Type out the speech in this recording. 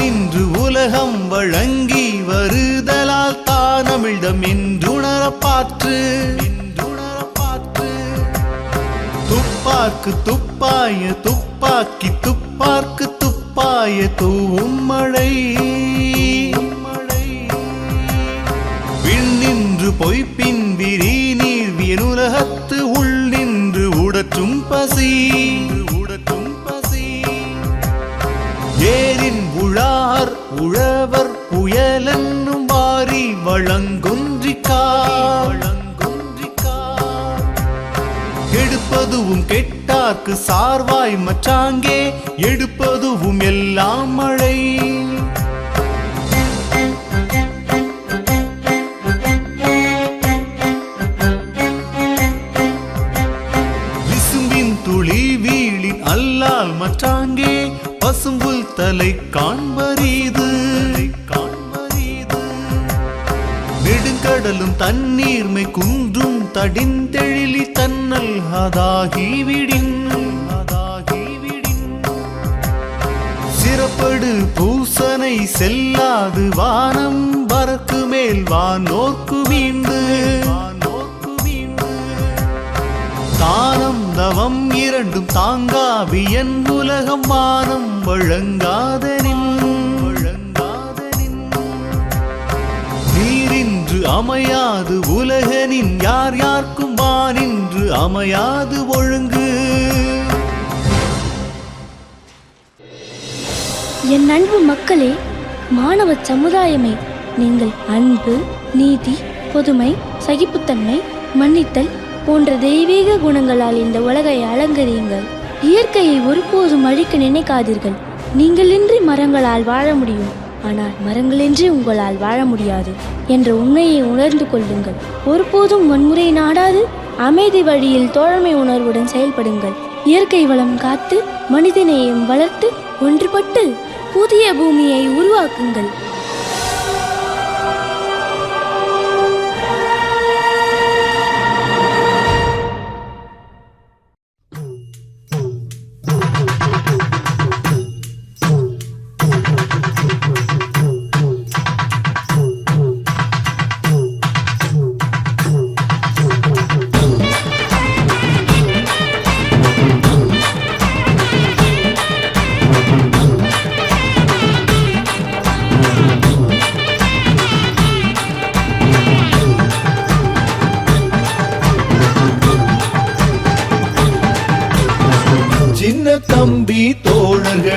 தானின்று உலகம் வழங்கி வருதலால் தானமிழ்தம் என்றுணரப்பாற்று துப்பார்க்கு துப்பாய துப்பாக்கி துப்பார்க்கு துப்பாய தூவும் மழை விண்ணின்று பொய்ப்பின் விரி நீர் வியனுலகத்து உள் நின்று உடற்றும் பசி ஏரின் உழார் உழவர் புயலென்னும் வாரி வழங்குன்றிக்கார் எடுப்பதுவும் கெட்டார்க்கு சார்வாய் மற்றாங்கே எடுப்பதுவும் எல்லாம் மழை விசும்பின் துளி வீழின் அல்லால் மற்றாங்கே பசும்புல் தலை காண்பரீது நெடுங்கடலும் தண்ணீர்மை குன்றும் தடிந்தெழிலி தன்னல் அதாகிவிடின் சிறப்படு பூசனை செல்லாது வானம் வரக்கு மேல் வானோர்க்கு வீண்டு தானம் தவம் இரண்டும் தாங்காவியன் உலகம் வானம் வழங்காதனின் நீரின்று அமையாது உலகனின் யார் யார்க்கும் வானின்று அமையாது ஒழுங்கு. என் அன்பு மக்களே, மாணவ சமுதாயமே, நீங்கள் அன்பு, நீதி, பொதுமை, சகிப்புத்தன்மை, மன்னித்தல் போன்ற தெய்வீக குணங்களால் இந்த உலகை அலங்கரியுங்கள். இயற்கையை ஒருபோதும் அழிக்க நினைக்காதீர்கள். நீங்களின்றி மரங்களால் வாழ முடியும், ஆனால் மரங்களின்றி உங்களால் வாழ முடியாது என்ற உண்மையை உணர்ந்து கொள்ளுங்கள். ஒருபோதும் வன்முறை நாடாது அமைதி வழியில் தோழமை உணர்வுடன் செயல்படுங்கள். இயற்கை வளம் காத்து மனிதநேயம் வளர்த்து ஒன்றுபட்டு புதிய பூமியை உருவாக்குங்கள். சின்ன தம்பி